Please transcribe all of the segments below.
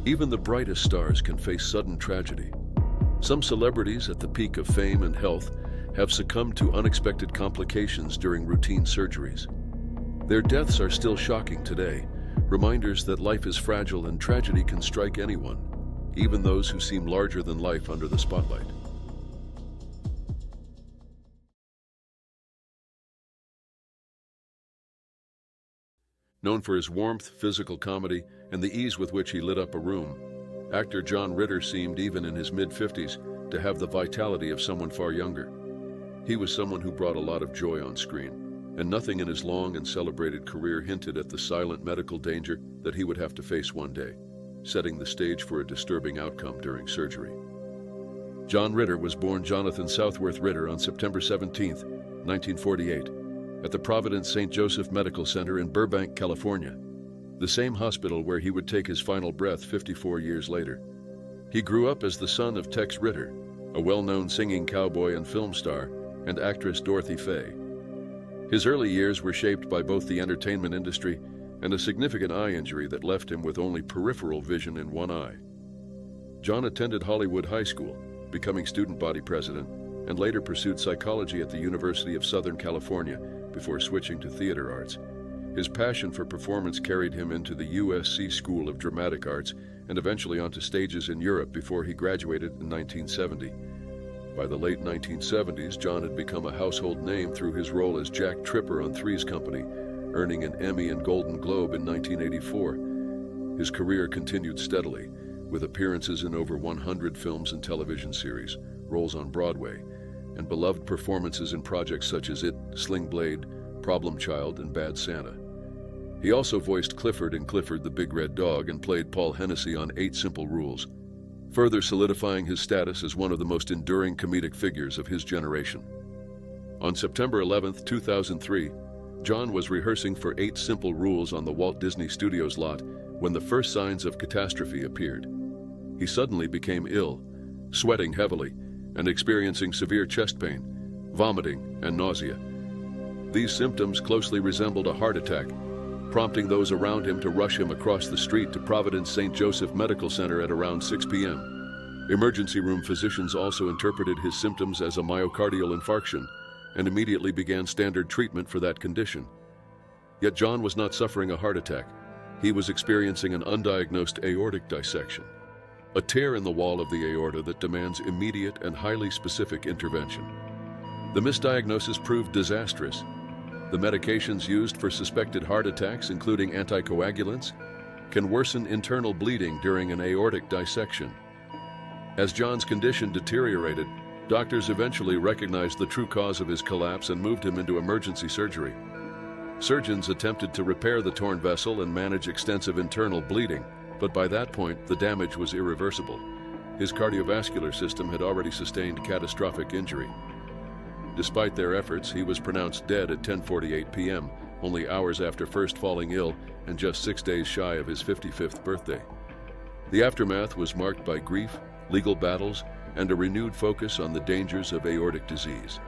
Even the brightest stars can face sudden tragedy. Some celebrities at the peak of fame and health have succumbed to unexpected complications during routine surgeries. Their deaths are still shocking today, reminders that life is fragile and tragedy can strike anyone, even those who seem larger than life under the spotlight. Known for his warmth, physical comedy, and the ease with which he lit up a room, actor John Ritter seemed, even in his mid-50s, to have the vitality of someone far younger. He was someone who brought a lot of joy on screen, and nothing in his long and celebrated career hinted at the silent medical danger that he would have to face one day, setting the stage for a disturbing outcome during surgery. John Ritter was born Jonathan Southworth Ritter on September 17, 1948, at the Providence St. Joseph Medical Center in Burbank, California, the same hospital where he would take his final breath 54 years later. He grew up as the son of Tex Ritter, a well-known singing cowboy and film star, and actress Dorothy Faye. His early years were shaped by both the entertainment industry and a significant eye injury that left him with only peripheral vision in one eye. John attended Hollywood High School, becoming student body president, and later pursued psychology at the University of Southern California before switching to theater arts. His passion for performance carried him into the USC School of Dramatic Arts and eventually onto stages in Europe before he graduated in 1970. By the late 1970s, John had become a household name through his role as Jack Tripper on Three's Company, earning an Emmy and Golden Globe in 1984. His career continued steadily, with appearances in over 100 films and television series, roles on Broadway, and beloved performances in projects such as It, Sling Blade, Problem Child, and Bad Santa. He also voiced Clifford in Clifford the Big Red Dog and played Paul Hennessy on 8 Simple Rules, further solidifying his status as one of the most enduring comedic figures of his generation. On September 11, 2003, John was rehearsing for 8 Simple Rules on the Walt Disney Studios lot when the first signs of catastrophe appeared. He suddenly became ill, sweating heavily, and experiencing severe chest pain, vomiting, and nausea. These symptoms closely resembled a heart attack, prompting those around him to rush him across the street to Providence St. Joseph Medical Center at around 6 p.m. Emergency room physicians also interpreted his symptoms as a myocardial infarction and immediately began standard treatment for that condition. Yet John was not suffering a heart attack. He was experiencing an undiagnosed aortic dissection, a tear in the wall of the aorta that demands immediate and highly specific intervention. The misdiagnosis proved disastrous. The medications used for suspected heart attacks, including anticoagulants, can worsen internal bleeding during an aortic dissection. As John's condition deteriorated, doctors eventually recognized the true cause of his collapse and moved him into emergency surgery. Surgeons attempted to repair the torn vessel and manage extensive internal bleeding, but by that point, the damage was irreversible. His cardiovascular system had already sustained catastrophic injury. Despite their efforts, he was pronounced dead at 10:48 p.m., only hours after first falling ill and just 6 days shy of his 55th birthday. The aftermath was marked by grief, legal battles, and a renewed focus on the dangers of aortic disease.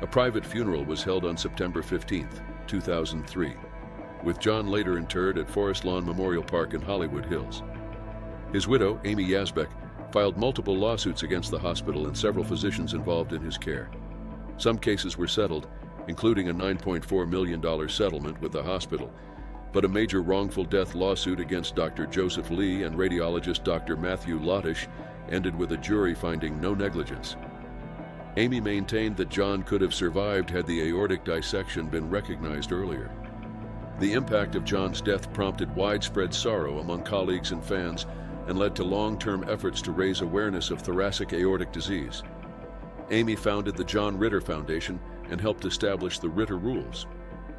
A private funeral was held on September 15, 2003, with John later interred at Forest Lawn Memorial Park in Hollywood Hills. His widow, Amy Yazbek, filed multiple lawsuits against the hospital and several physicians involved in his care. Some cases were settled, including a $9.4 million settlement with the hospital, but a major wrongful death lawsuit against Dr. Joseph Lee and radiologist Dr. Matthew Lottish ended with a jury finding no negligence. Amy maintained that John could have survived had the aortic dissection been recognized earlier. The impact of John's death prompted widespread sorrow among colleagues and fans and led to long-term efforts to raise awareness of thoracic aortic disease. Amy founded the John Ritter Foundation and helped establish the Ritter Rules,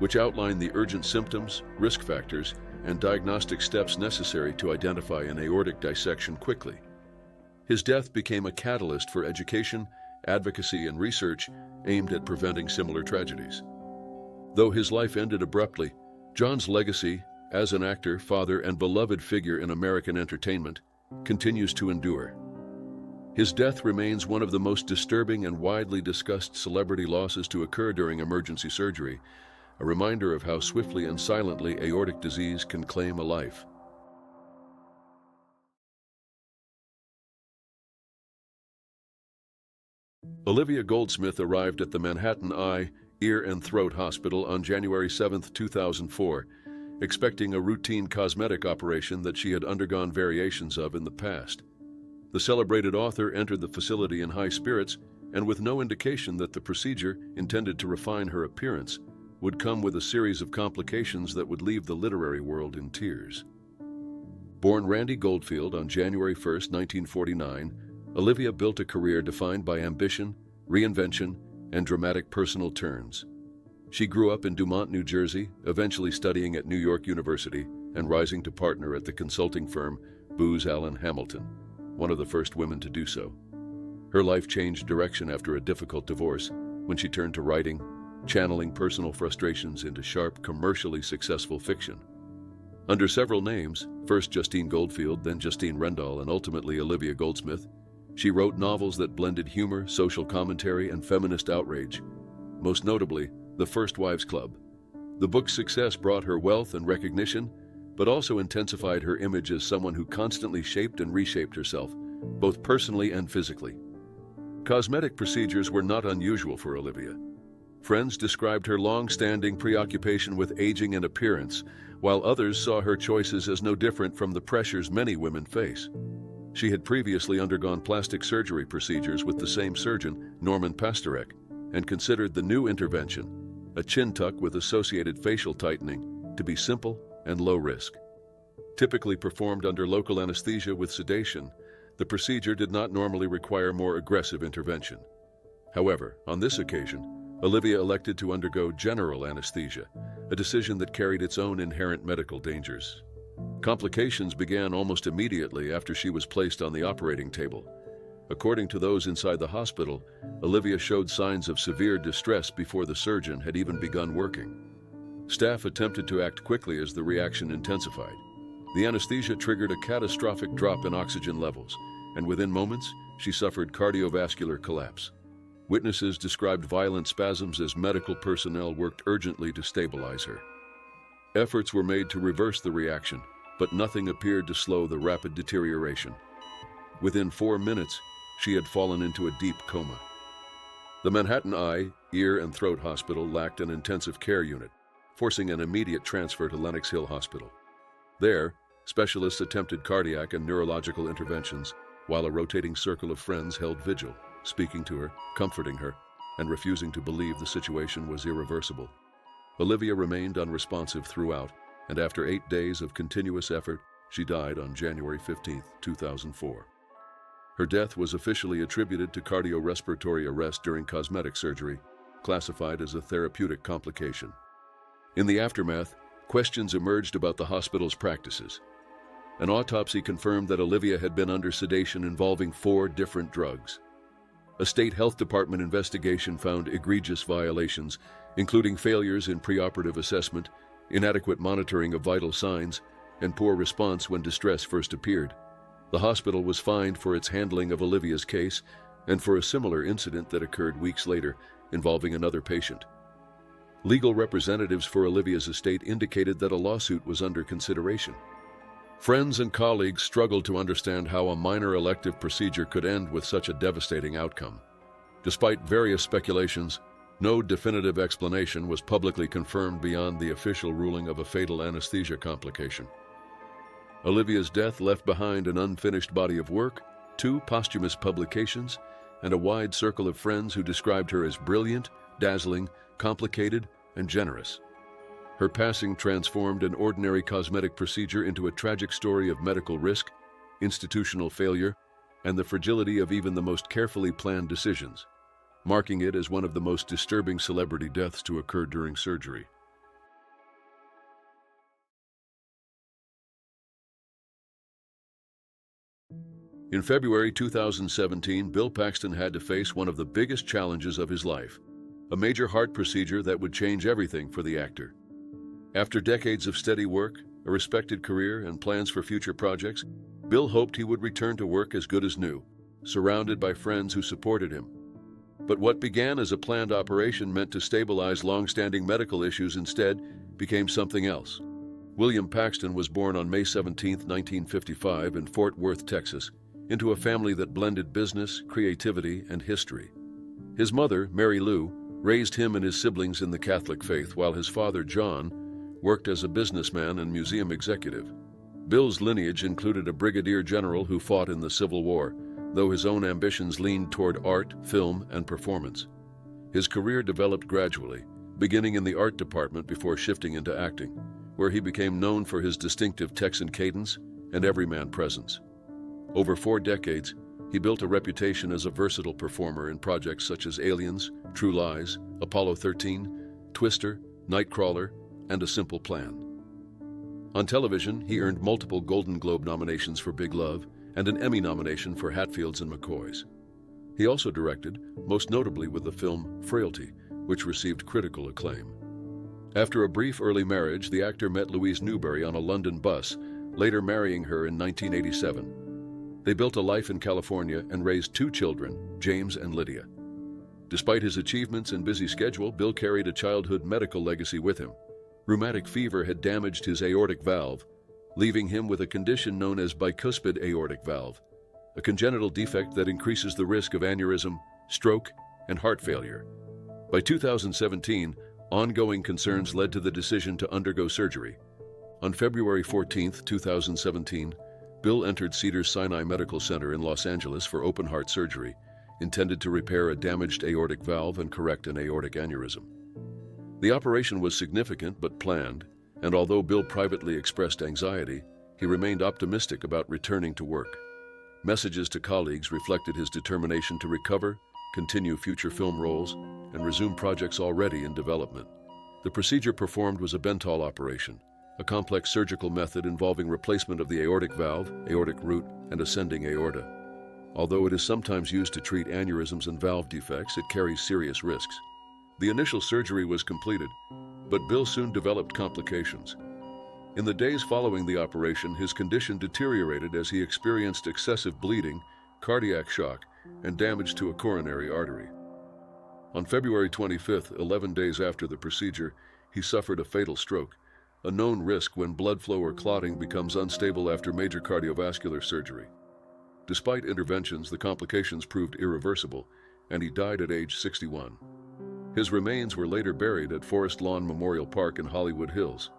which outline the urgent symptoms, risk factors, and diagnostic steps necessary to identify an aortic dissection quickly. His death became a catalyst for education, advocacy, and research aimed at preventing similar tragedies. Though his life ended abruptly, John's legacy as an actor, father, and beloved figure in American entertainment continues to endure. His death remains one of the most disturbing and widely discussed celebrity losses to occur during emergency surgery, a reminder of how swiftly and silently aortic disease can claim a life. Olivia Goldsmith arrived at the Manhattan Eye, Ear and Throat Hospital on January 7, 2004, expecting a routine cosmetic operation that she had undergone variations of in the past. The celebrated author entered the facility in high spirits and with no indication that the procedure, intended to refine her appearance, would come with a series of complications that would leave the literary world in tears. Born Randy Goldfield on January 1, 1949, Olivia built a career defined by ambition, reinvention, and dramatic personal turns. She grew up in Dumont, New Jersey, eventually studying at New York University and rising to partner at the consulting firm Booz Allen Hamilton, one of the first women to do so. Her life changed direction after a difficult divorce when she turned to writing, channeling personal frustrations into sharp, commercially successful fiction. Under several names, first Justine Goldfield, then Justine Rendall, and ultimately Olivia Goldsmith, she wrote novels that blended humor, social commentary, and feminist outrage. Most notably, The First Wives Club. The book's success brought her wealth and recognition, but also intensified her image as someone who constantly shaped and reshaped herself, both personally and physically. Cosmetic procedures were not unusual for Olivia. Friends described her long-standing preoccupation with aging and appearance, while others saw her choices as no different from the pressures many women face. She had previously undergone plastic surgery procedures with the same surgeon, Norman Pastorek, and considered the new intervention, a chin tuck with associated facial tightening, to be simple and low risk. Typically performed under local anesthesia with sedation, the procedure did not normally require more aggressive intervention. However, on this occasion, Olivia elected to undergo general anesthesia, a decision that carried its own inherent medical dangers. Complications began almost immediately after she was placed on the operating table. According to those inside the hospital, Olivia showed signs of severe distress before the surgeon had even begun working. Staff attempted to act quickly as the reaction intensified. The anesthesia triggered a catastrophic drop in oxygen levels, and within moments, she suffered cardiovascular collapse. Witnesses described violent spasms as medical personnel worked urgently to stabilize her. Efforts were made to reverse the reaction, but nothing appeared to slow the rapid deterioration. Within 4 minutes, she had fallen into a deep coma. The Manhattan Eye, Ear and Throat Hospital lacked an intensive care unit, forcing an immediate transfer to Lenox Hill Hospital. There, specialists attempted cardiac and neurological interventions, while a rotating circle of friends held vigil, speaking to her, comforting her, and refusing to believe the situation was irreversible. Olivia remained unresponsive throughout, and after 8 days of continuous effort, she died on January 15, 2004. Her death was officially attributed to cardiorespiratory arrest during cosmetic surgery, classified as a therapeutic complication. In the aftermath, questions emerged about the hospital's practices. An autopsy confirmed that Olivia had been under sedation involving 4 different drugs. A state health department investigation found egregious violations, including failures in preoperative assessment, inadequate monitoring of vital signs, and poor response when distress first appeared. The hospital was fined for its handling of Olivia's case and for a similar incident that occurred weeks later involving another patient. Legal representatives for Olivia's estate indicated that a lawsuit was under consideration. Friends and colleagues struggled to understand how a minor elective procedure could end with such a devastating outcome. Despite various speculations, no definitive explanation was publicly confirmed beyond the official ruling of a fatal anesthesia complication. Olivia's death left behind an unfinished body of work, 2 posthumous publications, and a wide circle of friends who described her as brilliant, dazzling, complicated, and generous. Her passing transformed an ordinary cosmetic procedure into a tragic story of medical risk, institutional failure, and the fragility of even the most carefully planned decisions, marking it as one of the most disturbing celebrity deaths to occur during surgery. In February 2017, Bill Paxton had to face one of the biggest challenges of his life, a major heart procedure that would change everything for the actor. After decades of steady work, a respected career, and plans for future projects, Bill hoped he would return to work as good as new, surrounded by friends who supported him. But what began as a planned operation meant to stabilize long-standing medical issues instead became something else. William Paxton was born on May 17, 1955, in Fort Worth, Texas, into a family that blended business, creativity, and history. His mother, Mary Lou, raised him and his siblings in the Catholic faith, while his father, John, worked as a businessman and museum executive. Bill's lineage included a brigadier general who fought in the Civil War, though his own ambitions leaned toward art, film, and performance. His career developed gradually, beginning in the art department before shifting into acting, where he became known for his distinctive Texan cadence and everyman presence. Over 4 decades, he built a reputation as a versatile performer in projects such as Aliens, True Lies, Apollo 13, Twister, Nightcrawler, and A Simple Plan. On television, he earned multiple Golden Globe nominations for Big Love and an Emmy nomination for Hatfields and McCoys. He also directed, most notably with the film Frailty, which received critical acclaim. After a brief early marriage, the actor met Louise Newberry on a London bus, later marrying her in 1987. They built a life in California and raised 2 children, James and Lydia. Despite his achievements and busy schedule, Bill carried a childhood medical legacy with him. Rheumatic fever had damaged his aortic valve, leaving him with a condition known as bicuspid aortic valve, a congenital defect that increases the risk of aneurysm, stroke, and heart failure. By 2017, ongoing concerns led to the decision to undergo surgery. On February 14, 2017, Bill entered Cedars-Sinai Medical Center in Los Angeles for open-heart surgery, intended to repair a damaged aortic valve and correct an aortic aneurysm. The operation was significant but planned, and although Bill privately expressed anxiety, he remained optimistic about returning to work. Messages to colleagues reflected his determination to recover, continue future film roles, and resume projects already in development. The procedure performed was a Bentall operation, a complex surgical method involving replacement of the aortic valve, aortic root, and ascending aorta. Although it is sometimes used to treat aneurysms and valve defects, it carries serious risks. The initial surgery was completed, but Bill soon developed complications. In the days following the operation, his condition deteriorated as he experienced excessive bleeding, cardiac shock, and damage to a coronary artery. On February 25th, 11 days after the procedure, he suffered a fatal stroke, a known risk when blood flow or clotting becomes unstable after major cardiovascular surgery. Despite interventions, the complications proved irreversible, and he died at age 61. His remains were later buried at Forest Lawn Memorial Park in Hollywood Hills.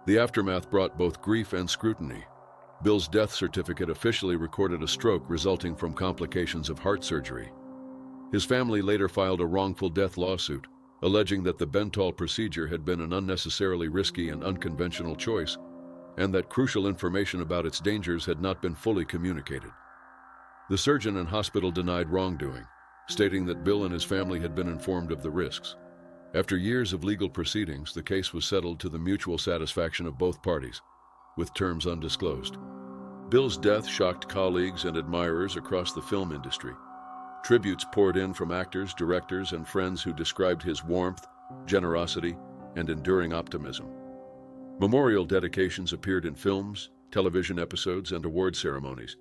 The aftermath brought both grief and scrutiny. Bill's death certificate officially recorded a stroke resulting from complications of heart surgery. His family later filed a wrongful death lawsuit, alleging that the Bentall procedure had been an unnecessarily risky and unconventional choice, and that crucial information about its dangers had not been fully communicated. The surgeon and hospital denied wrongdoing, stating that Bill and his family had been informed of the risks. After years of legal proceedings, the case was settled to the mutual satisfaction of both parties, with terms undisclosed. Bill's death shocked colleagues and admirers across the film industry. Tributes poured in from actors, directors, and friends who described his warmth, generosity, and enduring optimism. Memorial dedications appeared in films, television episodes, and award ceremonies,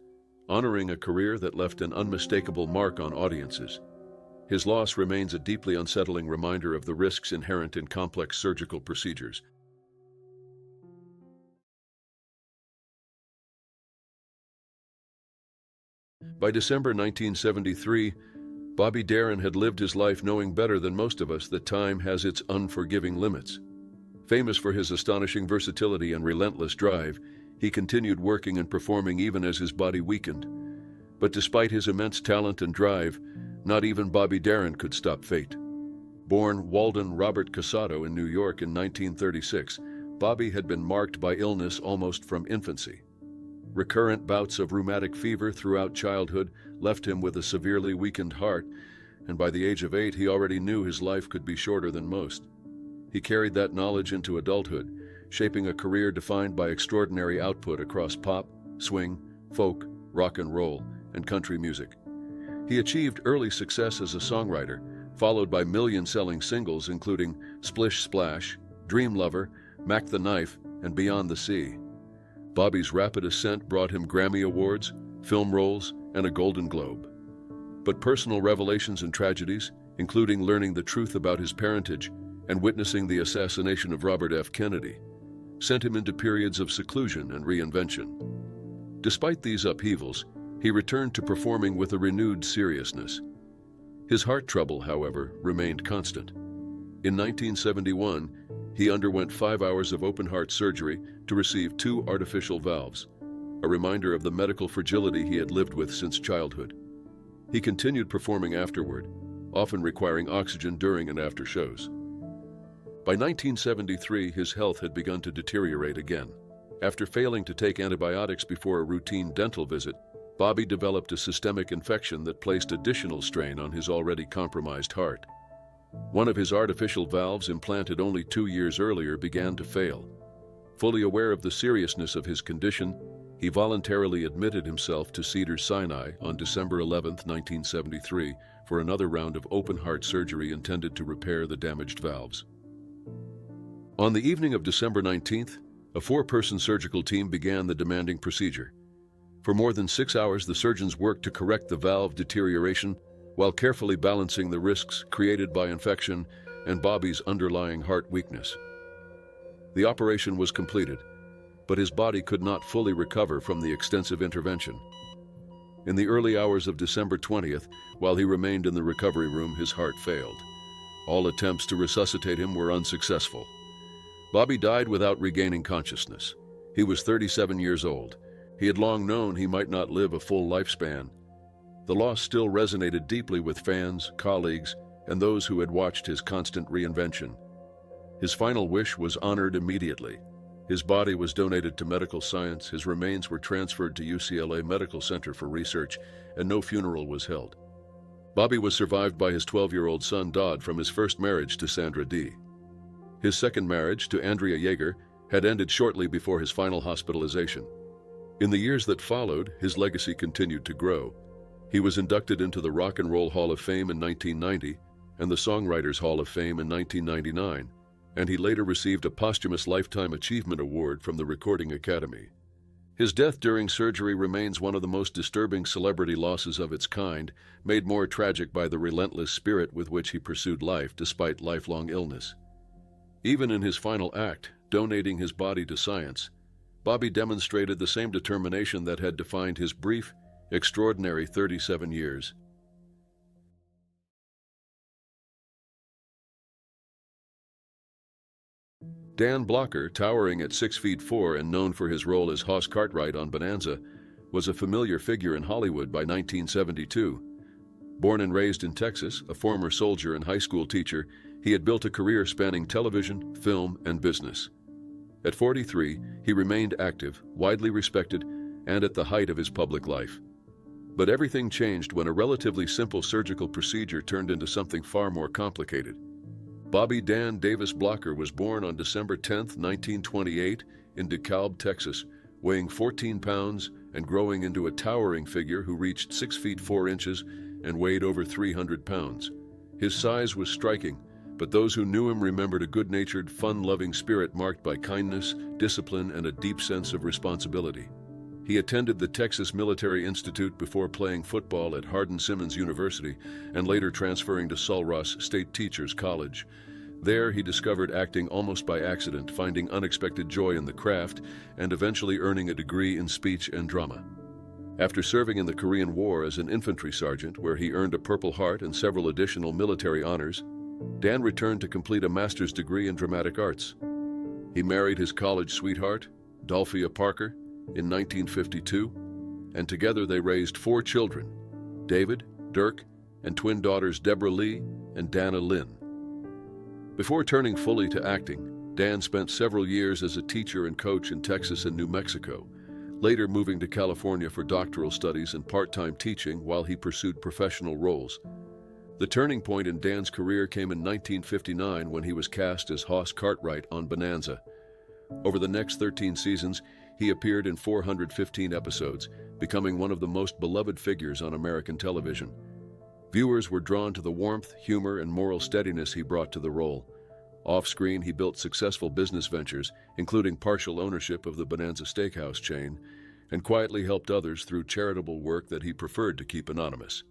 honoring a career that left an unmistakable mark on audiences. His loss remains a deeply unsettling reminder of the risks inherent in complex surgical procedures. By December 1973, Bobby Darin had lived his life knowing better than most of us that time has its unforgiving limits. Famous for his astonishing versatility and relentless drive, he continued working and performing even as his body weakened. But despite his immense talent and drive, not even Bobby Darin could stop fate. Born Walden Robert Casado in New York in 1936, Bobby had been marked by illness almost from infancy. Recurrent bouts of rheumatic fever throughout childhood left him with a severely weakened heart, and by the age of 8 he already knew his life could be shorter than most. He carried that knowledge into adulthood, shaping a career defined by extraordinary output across pop, swing, folk, rock and roll, and country music. He achieved early success as a songwriter, followed by million-selling singles including Splish Splash, Dream Lover, Mac the Knife, and Beyond the Sea. Bobby's rapid ascent brought him Grammy Awards, film roles, and a Golden Globe. But personal revelations and tragedies, including learning the truth about his parentage and witnessing the assassination of Robert F. Kennedy, sent him into periods of seclusion and reinvention. Despite these upheavals, he returned to performing with a renewed seriousness. His heart trouble, however, remained constant. In 1971, he underwent 5 hours of open-heart surgery to receive 2 artificial valves, a reminder of the medical fragility he had lived with since childhood. He continued performing afterward, often requiring oxygen during and after shows. By 1973, his health had begun to deteriorate again. After failing to take antibiotics before a routine dental visit, Bobby developed a systemic infection that placed additional strain on his already compromised heart. One of his artificial valves, implanted only 2 years earlier, began to fail. Fully aware of the seriousness of his condition, he voluntarily admitted himself to Cedars-Sinai on December 11, 1973, for another round of open-heart surgery intended to repair the damaged valves. On the evening of December 19th, a 4-person surgical team began the demanding procedure. For more than 6 hours, the surgeons worked to correct the valve deterioration while carefully balancing the risks created by infection and Bobby's underlying heart weakness. The operation was completed, but his body could not fully recover from the extensive intervention. In the early hours of December 20th, while he remained in the recovery room, his heart failed. All attempts to resuscitate him were unsuccessful. Bobby died without regaining consciousness. He was 37 years old. He had long known he might not live a full lifespan. The loss still resonated deeply with fans, colleagues, and those who had watched his constant reinvention. His final wish was honored immediately. His body was donated to medical science, his remains were transferred to UCLA Medical Center for research, and no funeral was held. Bobby was survived by his 12-year-old son Dodd from his first marriage to Sandra D. His second marriage, to Andrea Yeager, had ended shortly before his final hospitalization. In the years that followed, his legacy continued to grow. He was inducted into the Rock and Roll Hall of Fame in 1990 and the Songwriters Hall of Fame in 1999, and he later received a posthumous Lifetime Achievement Award from the Recording Academy. His death during surgery remains one of the most disturbing celebrity losses of its kind, made more tragic by the relentless spirit with which he pursued life despite lifelong illness. Even in his final act, donating his body to science, Bobby demonstrated the same determination that had defined his brief, extraordinary 37 years. Dan Blocker, towering at 6'4" and known for his role as Hoss Cartwright on Bonanza, was a familiar figure in Hollywood by 1972. Born and raised in Texas, a former soldier and high school teacher, he had built a career spanning television, film, and business. At 43, he remained active, widely respected, and at the height of his public life. But everything changed when a relatively simple surgical procedure turned into something far more complicated. Bobby Dan Davis Blocker was born on December 10, 1928, in DeKalb, Texas, weighing 14 pounds and growing into a towering figure who reached 6 feet 4 inches and weighed over 300 pounds. His size was striking, but those who knew him remembered a good-natured, fun-loving spirit marked by kindness, discipline, and a deep sense of responsibility. He attended the Texas Military Institute before playing football at Hardin-Simmons University and later transferring to Sul Ross State Teachers College. There, he discovered acting almost by accident, finding unexpected joy in the craft, and eventually earning a degree in speech and drama. After serving in the Korean War as an infantry sergeant, where he earned a Purple Heart and several additional military honors, Dan returned to complete a master's degree in dramatic arts. He married his college sweetheart, Dolphia Parker, in 1952, and together they raised 4 children, David, Dirk, and twin daughters Deborah Lee and Dana Lynn. Before turning fully to acting, Dan spent several years as a teacher and coach in Texas and New Mexico, later moving to California for doctoral studies and part-time teaching while he pursued professional roles. The turning point in Dan's career came in 1959 when he was cast as Hoss Cartwright on Bonanza. Over the next 13 seasons, he appeared in 415 episodes, becoming one of the most beloved figures on American television. Viewers were drawn to the warmth, humor, and moral steadiness he brought to the role. Off-screen, he built successful business ventures, including partial ownership of the Bonanza Steakhouse chain, and quietly helped others through charitable work that he preferred to keep anonymous.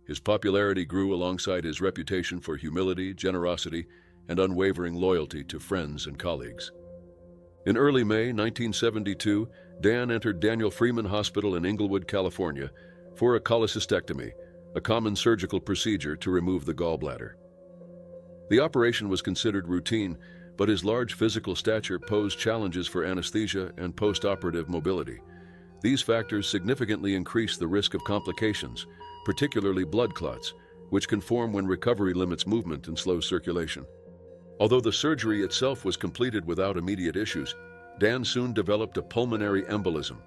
His popularity grew alongside his reputation for humility, generosity, and unwavering loyalty to friends and colleagues. In early May 1972, Dan entered Daniel Freeman Hospital in Inglewood, California, for a cholecystectomy, a common surgical procedure to remove the gallbladder. The operation was considered routine, but his large physical stature posed challenges for anesthesia and post-operative mobility. These factors significantly increase the risk of complications, particularly blood clots, which can form when recovery limits movement and slows circulation. Although the surgery itself was completed without immediate issues, Dan soon developed a pulmonary embolism,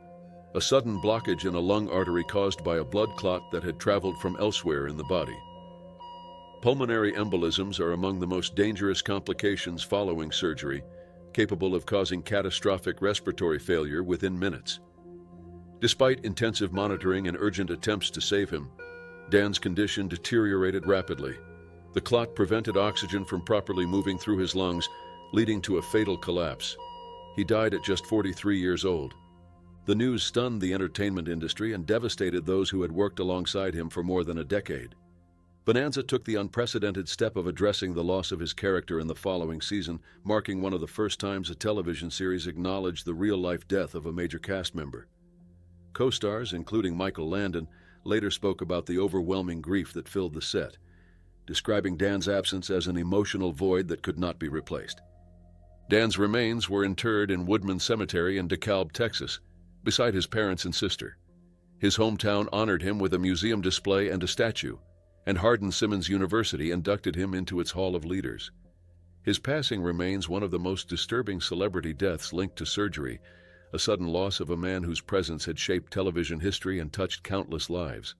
a sudden blockage in a lung artery caused by a blood clot that had traveled from elsewhere in the body. Pulmonary embolisms are among the most dangerous complications following surgery, capable of causing catastrophic respiratory failure within minutes. Despite intensive monitoring and urgent attempts to save him, Dan's condition deteriorated rapidly. The clot prevented oxygen from properly moving through his lungs, leading to a fatal collapse. He died at just 43 years old. The news stunned the entertainment industry and devastated those who had worked alongside him for more than a decade. Bonanza took the unprecedented step of addressing the loss of his character in the following season, marking one of the first times a television series acknowledged the real-life death of a major cast member. Co-stars, including Michael Landon, later spoke about the overwhelming grief that filled the set, describing Dan's absence as an emotional void that could not be replaced. Dan's remains were interred in Woodman Cemetery in DeKalb, Texas, beside his parents and sister. His hometown honored him with a museum display and a statue, and Hardin-Simmons University inducted him into its Hall of Leaders. His passing remains one of the most disturbing celebrity deaths linked to surgery, a sudden loss of a man whose presence had shaped television history and touched countless lives.